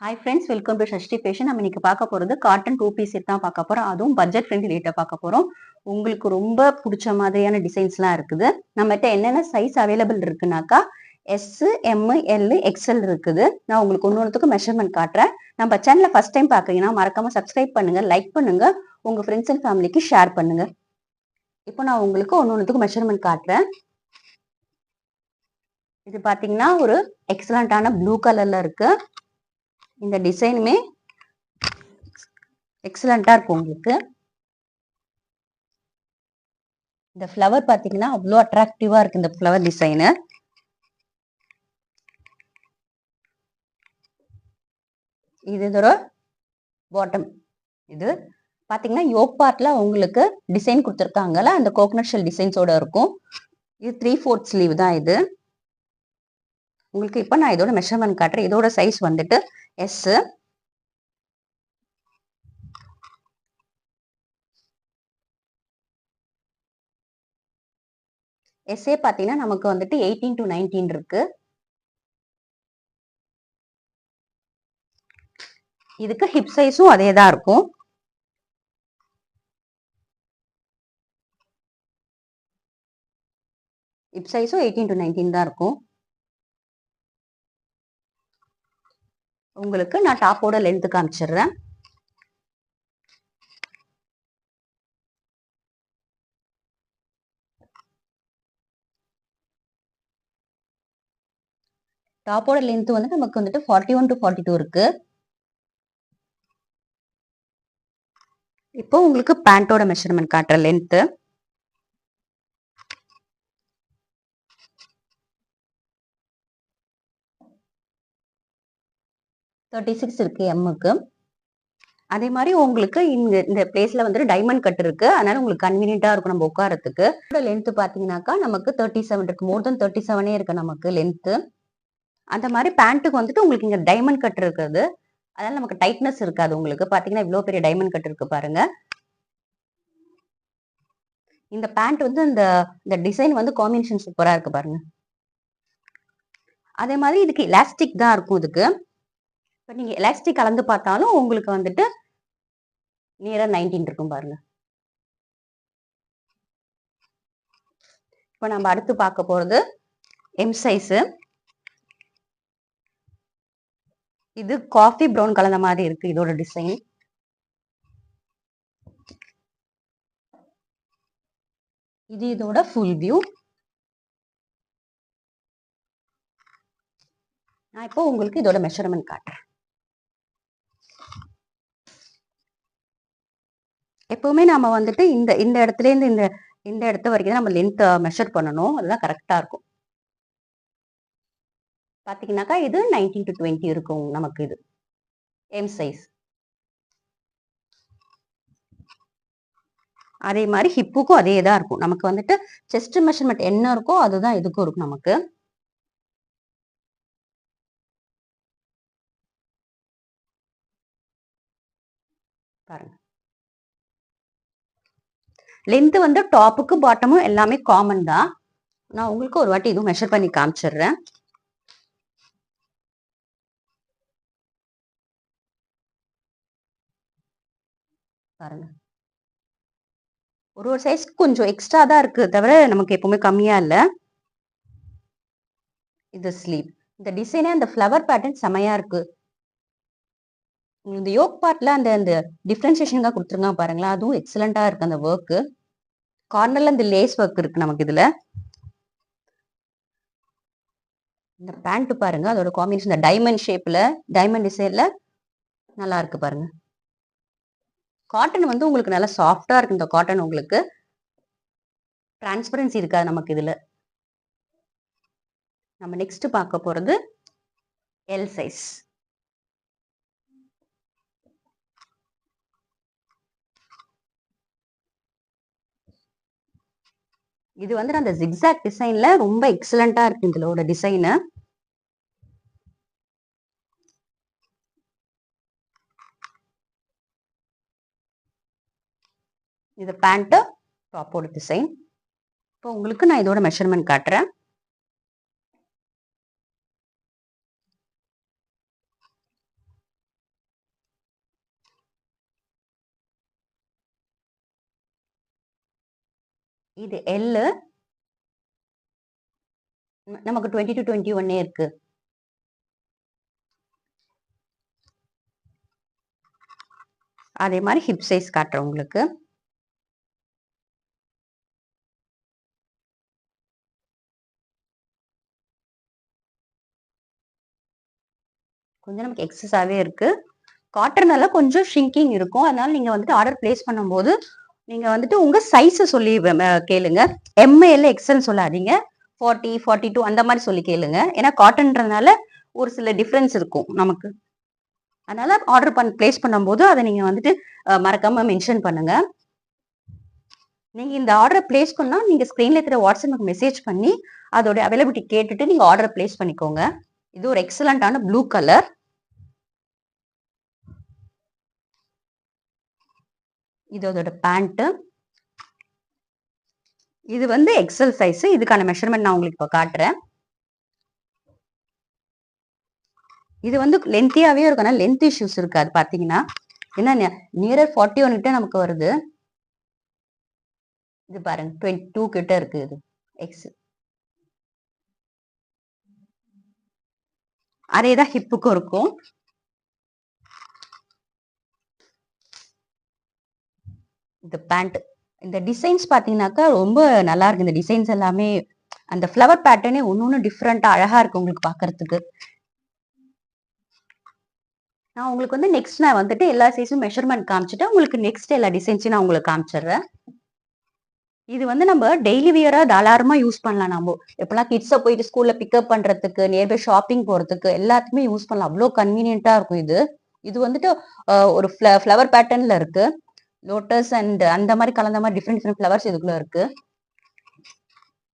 Hi friends, welcome to Shashti fashion. நம்ம இன்னைக்கு பார்க்க போகிறது காட்டன் 2 பீஸ் செட் தான் பார்க்க போகிறோம். அதுவும் பட்ஜெட் ஃப்ரெண்ட்லி ரேட்டை பார்க்க போகிறோம். உங்களுக்கு ரொம்ப பிடிச்ச மாதிரியான டிசைன்ஸ்லாம் இருக்குது. நம்மகிட்ட என்னென்ன சைஸ் அவைலபிள் இருக்குனாக்கா எஸ், எம், எல், எக்ஸ்எல் இருக்குது. நான் உங்களுக்கு ஒன்னொன்றுத்துக்கு மெஷர்மெண்ட் காட்டுறேன். நம்ம சேனலை ஃபர்ஸ்ட் டைம் பார்க்குறீங்கன்னா மறக்காம சப்ஸ்கிரைப் பண்ணுங்க, லைக் பண்ணுங்க, உங்க ஃப்ரெண்ட்ஸ் அண்ட் ஃபேமிலிக்கு ஷேர் பண்ணுங்க. இப்போ நான் உங்களுக்கு ஒன்னொன்றுத்துக்கு மெஷர்மெண்ட் காட்டுறேன். இது பார்த்தீங்கன்னா ஒரு எக்ஸலண்டான ப்ளூ கலர்ல இருக்கு. இந்த டிசைனுமே எக்ஸலண்டா இருக்கும். உங்களுக்கு இந்த ஃப்ளவர் பாத்தீங்கன்னா அவ்வளோ அட்ராக்டிவா இருக்கு. இந்த ஃப்ளவர் டிசைனு இது இதோட பாட்டம். இது பாத்தீங்கன்னா யோக் பார்ட்ல உங்களுக்கு டிசைன் கொடுத்துருக்காங்கல்ல, அந்த கோகனட் ஷெல் டிசைன்ஸோட இருக்கும். இது 3/4 ஸ்லீவ் தான். இது உங்களுக்கு இப்போ நான் இதோட மெஷர்மெண்ட் காட்டுறேன். இதோட சைஸ் வந்துட்டு எஸ். எஸ்ஏ பார்த்தீங்கன்னா நமக்கு வந்துட்டு 18 to 19 இருக்கு. இதுக்கு ஹிப் சைஸும் அதே தான் இருக்கும். ஹிப் சைஸும் 18 to 19 தான் இருக்கும். உங்களுக்கு நான் டாப்போட லென்த் காமிச்சிடுறேன். டாப்போட லென்த் வந்து நமக்கு வந்துட்டு 41 to 42 இருக்கு. இப்போ உங்களுக்கு பேண்டோட மெஷர்மெண்ட் காட்டுற லென்த். $36 இருக்கு எம்முக்கு. அதே மாதிரி உங்களுக்கு இந்த பிளேஸ்ல வந்துட்டு டைமண்ட் கட் இருக்கு. அதனால உங்களுக்கு கன்வீனியன்டா இருக்கும் நம்ம உட்காரத்துக்கு. லென்த் பாத்தீங்கன்னாக்கா நமக்கு 37 இருக்கு. மோர் தென் 37 இருக்கு நமக்கு லென்த். அந்த மாதிரி பேண்ட்டுக்கு வந்துட்டு உங்களுக்கு இங்க டைமண்ட் கட் இருக்குது. அதனால நமக்கு டைட்னஸ் இருக்காது. உங்களுக்கு பாத்தீங்கன்னா இவ்வளவு பெரிய டைமண்ட் கட் இருக்கு பாருங்க. இந்த பேண்ட் வந்து இந்த டிசைன் வந்து காம்பினேஷன் சூப்பரா இருக்கு பாருங்க. அதே மாதிரி இதுக்கு எலாஸ்டிக் தான் இருக்கும். இதுக்கு இப்போ நீங்க எலாஸ்டிக் கலந்து பார்த்தாலும் உங்களுக்கு வந்துட்டு நியரா 19 இருக்கும் பாருங்க. இப்போ நம்ம அடுத்து பார்க்க போறது எம் சைஸ். இது காஃபி ப்ரௌன் கலந்த மாதிரி இருக்கு இதோட டிசைன். இது இதோட ஃபுல் வியூ. நான் இப்போ உங்களுக்கு இதோட மெஷர்மெண்ட் காட்டுறேன். எப்பவுமே நாம வந்துட்டு இந்த இந்த இடத்துல இருந்து இந்த இடத்து வரைக்கும் நம்ம லென்த் மெஷர் பண்ணணும். அதுதான் கரெக்டா இருக்கும். பாத்தீங்கன்னாக்கா இது 19 to 20 இருக்கும் நமக்கு. இது எம் சைஸ். அதே மாதிரி ஹிப்புக்கும் அதே தான் இருக்கும். நமக்கு வந்துட்டு செஸ்ட் மெஷர்மெண்ட் என்ன இருக்கோ அதுதான் இதுக்கும் இருக்கும் நமக்கு. பாருங்க, லென்த் வந்து டாப்புக்கு பாட்டமும் எல்லாமே காமன் தான். நான் உங்களுக்கு ஒரு வாட்டி இதுவும் மெஷர் பண்ணி காமிச்சிடுறேன். பாருங்க, ஒரு சைஸ் கொஞ்சம் எக்ஸ்ட்ரா தான் இருக்கு தவிர நமக்கு எப்பவுமே கம்மியா இல்ல. இது ஸ்லீவ். இந்த டிசைனே அந்த ஃப்ளவர் பேட்டர்ன் செமையா இருக்கு. இந்த யோக் பார்ட்ல அந்த அந்த டிஃபரன்சியேஷன் கொடுத்துருங்க பாருங்களா, அதுவும் எக்ஸலண்டா இருக்கு. அந்த ஒர்க் கார்னர்ல இந்த லேஸ் ஒர்க் இருக்கு நமக்கு இதுல. இந்த பேண்ட் பாருங்க, அதோட காம்பினேஷன் இந்த டைமண்ட் ஷேப்ல டைமண்ட் டிசைன்ல நல்லா இருக்கு பாருங்க. காட்டன் வந்து உங்களுக்கு நல்லா சாஃப்டா இருக்கு. இந்த காட்டன் உங்களுக்கு டிரான்ஸ்பரன்சி இருக்காது நமக்கு இதுல. நம்ம நெக்ஸ்ட் பார்க்க போறது எல் சைஸ். இது வந்து அந்த ஜிக்ஸாக் டிசைன்ல ரொம்ப எக்ஸலண்டா இருக்கு இதோட டிசைனு. இது பேண்ட் டாப்போட டிசைன். இப்போ உங்களுக்கு நான் இதோட மெஷர்மெண்ட் காட்டுறேன். இது எல், நமக்கு 20 to 21 இருக்கு. அதே மாதிரி ஹிப் சைஸ் காட்டுறேன் உங்களுக்கு. கொஞ்சம் நமக்கு எக்ஸஸாவே இருக்கு. காட்டனால கொஞ்சம் ஷ்ரிங்கிங் இருக்கும். அதனால நீங்க வந்துட்டு ஆர்டர் பிளேஸ் பண்ணும்போது நீங்க வந்துட்டு உங்க சைஸ சொல்லி கேளுங்க. எம்எல் எக்ஸ்எல் சொல்லாதீங்க. 40, 42 அந்த மாதிரி சொல்லி கேளுங்க. ஏன்னா காட்டன்றதுனால ஒரு சில டிஃபரன்ஸ் இருக்கும் நமக்கு. அதனால ஆர்டர் பிளேஸ் பண்ணும்போது அதை நீங்க வந்துட்டு மறக்காம மென்ஷன் பண்ணுங்க. நீங்க இந்த ஆர்டர் பிளேஸ் பண்ணா நீங்க ஸ்கிரீன்ல இருக்கிற வாட்ஸ்அப் மெசேஜ் பண்ணி அதோட அவைலபிலிட்டி கேட்டுட்டு நீங்க ஆர்டர் பிளேஸ் பண்ணிக்கோங்க. இது ஒரு எக்ஸலண்டான ப்ளூ கலர். இதோட பேண்ட். இது வந்து எக்ஸல் சைஸ். இதுக்கான மெஷர்மெண்ட் நான் உங்களுக்கு இப்போ காட்டுறேன். இது வந்து லென்த்தியாவே இருக்கும். ஆனால் லென்த் இஷ்யூஸ் இருக்கு. அது பாத்தீங்கன்னா என்ன நியரர் 41 கிட்ட நமக்கு வருது. இது பாருங்க 22 கிட்ட இருக்கு. இது எக்ஸ். அதேதான் ஹிப்புக்கும் இருக்கும். இந்த பேண்ட், இந்த டிசைன்ஸ் பாத்தீங்கன்னாக்கா ரொம்ப நல்லா இருக்கு. இந்த டிசைன்ஸ் எல்லாமே அந்த ஃப்ளவர் பேட்டர்னே ஒன்னொன்னு டிஃப்ரெண்டா அழகா இருக்கு உங்களுக்கு பாக்குறதுக்கு. நான் உங்களுக்கு வந்து நெக்ஸ்ட் நான் வந்துட்டு எல்லா சைஸும் மெஷர்மெண்ட் காமிச்சிட்டு உங்களுக்கு நெக்ஸ்ட் எல்லா டிசைன்ஸையும் நான் உங்களுக்கு காமிச்சிடுறேன். இது வந்து நம்ம டெய்லி வியரா தாராளமா யூஸ் பண்ணலாம். நம்ம எப்பெல்லாம் கிட்ஸை போயிட்டு ஸ்கூல்ல பிக்கப் பண்றதுக்கு, நியர்பை ஷாப்பிங் போறதுக்கு எல்லாத்துக்குமே யூஸ் பண்ணலாம். அவ்வளோ கன்வீனியன்ட்டா இருக்கும் இது. இது வந்துட்டு ஒரு ஃப்ளவர் பேட்டர்ன்ல இருக்கு. லோட்டஸ் அண்ட் அந்த மாதிரி கலந்த மாதிரி டிஃப்ரெண்ட் டிஃப்ரெண்ட் ஃப்ளவர்ஸ் இதுக்குள்ள இருக்கு.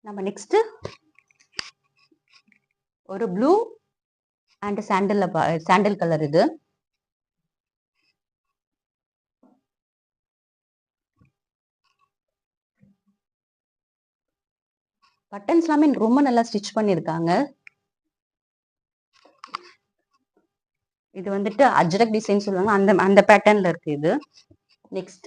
நம்ம நெக்ஸ்ட் ஒரு ப்ளூ அண்ட் சாண்டல் கலர். இது பட்டன்ஸ் எல்லாமே ரொம்ப நல்லா ஸ்டிச் பண்ணிருக்காங்க. இது வந்துட்டு அஜ்ரக் டிசைன் சொல்லுவாங்க. அந்த அந்த பேட்டர்ன்ல இருக்கு இது. நெக்ஸ்ட்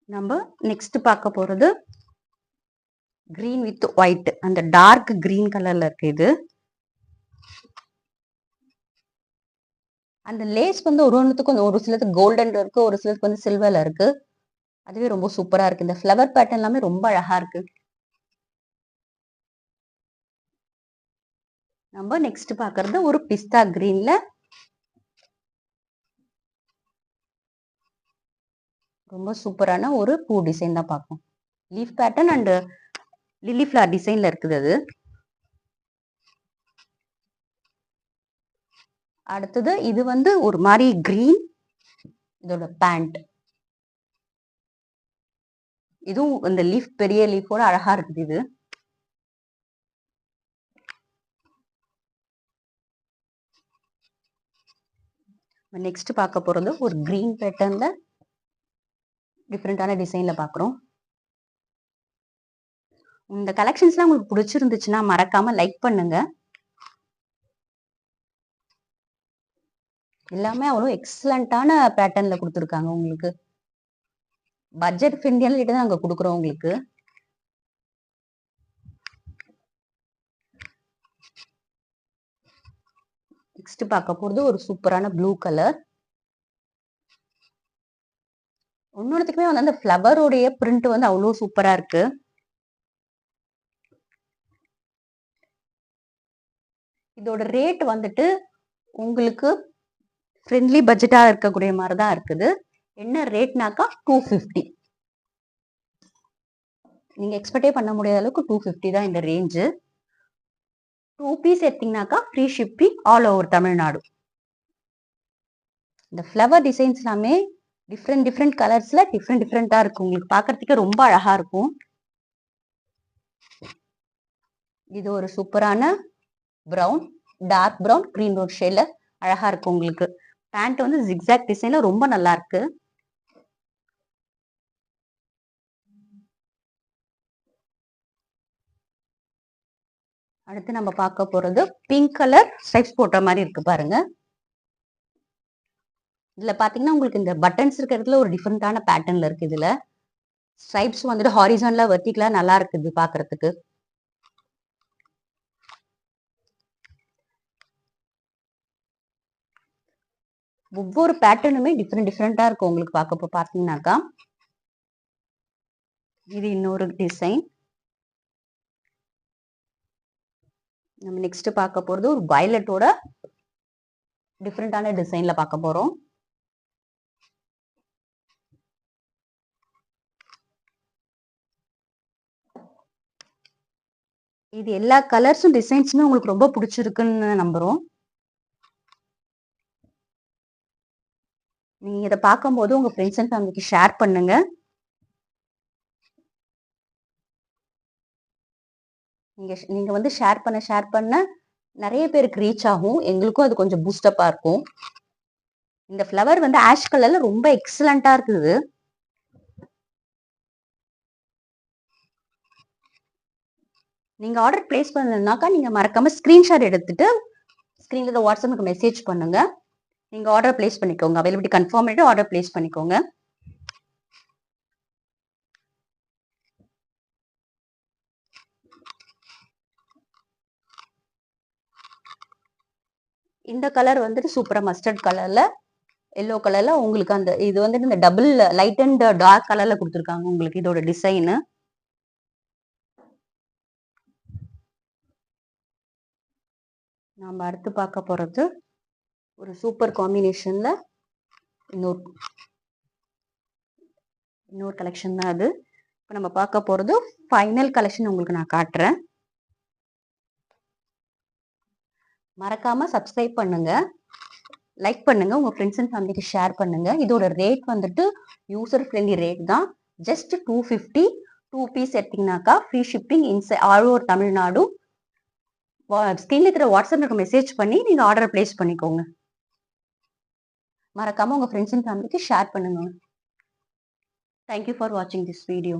நம்ம நெக்ஸ்ட் பார்க்க போறது கிரீன் வித் ஒயிட். அந்த டார்க் கிரீன் கலர்ல இருக்கு இது. அந்த லேஸ் வந்து ஒரு ஒன்றுத்துக்கும் ஒரு சிலருக்கு கோல்டன் இருக்கு, ஒரு சிலருக்கு வந்து சில்வர்ல இருக்கு. அதுவே ரொம்ப சூப்பரா இருக்கு. இந்த ஃப்ளவர் பேட்டர்ன் எல்லாமே ரொம்ப அழகா இருக்கு. நம்ம நெக்ஸ்ட் பாக்குறது ஒரு பிஸ்தா கிரீன்ல ரொம்ப சூப்பரான ஒரு பூ டிசைன் தான் பார்ப்போம். Leaf pattern and lily flower டிசைன்ல இருக்குது அது. அடுத்தது இது வந்து ஒரு மாதிரி கிரீன். இதோட பேண்ட் இதுவும் இந்த லீஃப் பெரிய லீஃபோட அழகா இருக்குது இது. நெக்ஸ்ட் பார்க்க போறது ஒரு கிரீன் பேட்டர்ன்ல டிஃப்ரெண்டான டிசைன்ல பாக்குறோம். இந்த கலெக்ஷன்ஸ்லாம் உங்களுக்கு பிடிச்சிருந்துச்சுன்னா மறக்காம லைக் பண்ணுங்க. எல்லாமே அவ்வளோ எக்ஸலண்டான பேட்டர்ன்ல கொடுத்துருக்காங்க உங்களுக்கு. பட்ஜெட் ஃப்ரெண்ட்லியான தான் நாங்க கொடுக்குறோம் உங்களுக்கு. நெக்ஸ்ட் பார்க்க போறது ஒரு சூப்பரான ப்ளூ கலர். ஒன்னொன்னுத்துக்குமே வந்து அந்த ஃப்ளவருடைய பிரிண்ட் வந்து அவ்வளோ சூப்பரா இருக்கு. இதோட ரேட் வந்துட்டு உங்களுக்கு ஃப்ரெண்ட்லி பட்ஜெட்டா இருக்கக்கூடிய மாதிரி தான் இருக்குது. என்ன ரேட்னாக்கா 250. நீங்க எக்ஸ்பெக்டே பண்ண முடியாத அளவுக்கு 250 தான் இந்த ரேஞ்சு. 2 பீஸ் எடுத்தீங்கன்னாக்கா free shipping all over Tamil Nadu. இந்த ஃப்ளவர் டிசைன்ஸ் எல்லாமே டிஃப்ரெண்ட் கலர்ஸ்ல டிஃப்ரெண்டா இருக்கு. உங்களுக்கு பாக்குறதுக்கு ரொம்ப அழகா இருக்கும். இது ஒரு சூப்பரான பிரவுன், டார்க் பிரவுன் கிரீன் ரோட் ஷேட்ல அழகா இருக்கு உங்களுக்கு. பேண்ட் வந்து ஜிக்ஸாக் டிசைன்ல ரொம்ப நல்லா இருக்கு. அடுத்து நம்ம பார்க்க போறது பிங்க் கலர் ஸ்ட்ரைப்ஸ் போட்ட மாதிரி இருக்கு பாருங்க. இதுல பாத்தீங்கன்னா உங்களுக்கு இந்த பட்டன்ஸ் இருக்கிறதுல ஒரு டிஃப்ரெண்டான பேட்டர்ன்ல இருக்கு. இதுல ஸ்ட்ரைப்ஸ் வந்துட்டு ஹாரிசான்ல வெர்டிகலா நல்லா இருக்குது பாக்குறதுக்கு. ஒவ்வொரு பேட்டர்னுமே டிஃப்ரெண்டா இருக்கும் உங்களுக்கு பார்க்க பாத்தீங்கன்னாக்கா. இது இன்னொரு டிசைன். நம்ம நெக்ஸ்ட் பார்க்க போறது ஒரு வயலட்டோட டிஃப்ரெண்டான டிசைன்ல பார்க்க போறோம். இது எல்லா கலர்ஸும் டிசைன்ஸுமே உங்களுக்கு ரொம்ப பிடிச்சிருக்குன்னு நம்புறோம். நீங்க இதை பார்க்கும்போது உங்க ஃப்ரெண்ட்ஸ் அண்ட் ஃபேமிலிக்கு ஷேர் பண்ணுங்க. நீங்க வந்து ஷேர் பண்ண நிறைய பேருக்கு ரீச் ஆகும். எங்களுக்கும் அது கொஞ்சம் பூஸ்டப்பா இருக்கும். இந்த ஃப்ளவர் வந்து ஆஷ் கலர்ல ரொம்ப எக்ஸலண்டா இருக்குது. நீங்க ஆர்டர் பிளேஸ் பண்ணணும்னாக்கா நீங்க மறக்காம ஸ்கிரீன்ஷாட் எடுத்துட்டு ஸ்கிரீன்ல வாட்ஸ்அப்புக்கு மெசேஜ் பண்ணுங்க. நீங்க ஆர்டர் பிளேஸ் பண்ணிக்கோங்க. அவைலபிலிட்டி கன்ஃபார்ம் பண்ணிட்டு ஆர்டர் பிளேஸ் பண்ணிக்கோங்க. இந்த கலர் வந்துட்டு சூப்பரா மஸ்டர்ட் கலர்ல எல்லோ கலர்ல உங்களுக்கு அந்த இது வந்துட்டு இந்த டபுள் லைட் அண்ட் டார்க் கலர்ல கொடுத்துருக்காங்க உங்களுக்கு இதோட டிசைனு. நாம அடுத்து பார்க்க போறது ஒரு சூப்பர் காம்பினேஷன்ல இன்னொரு கலெக்ஷன் தான் அது. இப்போ நம்ம பார்க்க போறது ஃபைனல் கலெக்ஷன் உங்களுக்கு நான் காட்டுறேன். மறக்காம சப்ஸ்கிரைப் பண்ணுங்க, லைக் பண்ணுங்க, உங்க ஃப்ரெண்ட்ஸ் அண்ட் ஃபேமிலிக்கு ஷேர் பண்ணுங்க. இதோட ரேட் வந்துட்டு யூசர் ஃப்ரெண்ட்லி ரேட் தான். ஜஸ்ட் 250. 2 பீஸ் எடுத்தீங்கன்னாக்கா free shipping all over Tamil Nadu. ஸ்கிரீன்ல இருக்கிற வாட்ஸ்அப்ல மெசேஜ் பண்ணி நீங்க ஆர்டர் பிளேஸ் பண்ணிக்கோங்க. மறக்காம உங்க ஃப்ரெண்ட்ஸ் அண்ட் ஃபேமிலிக்கு ஷேர் பண்ணுங்க. தேங்க்யூ ஃபார் வாட்சிங் திஸ் வீடியோ.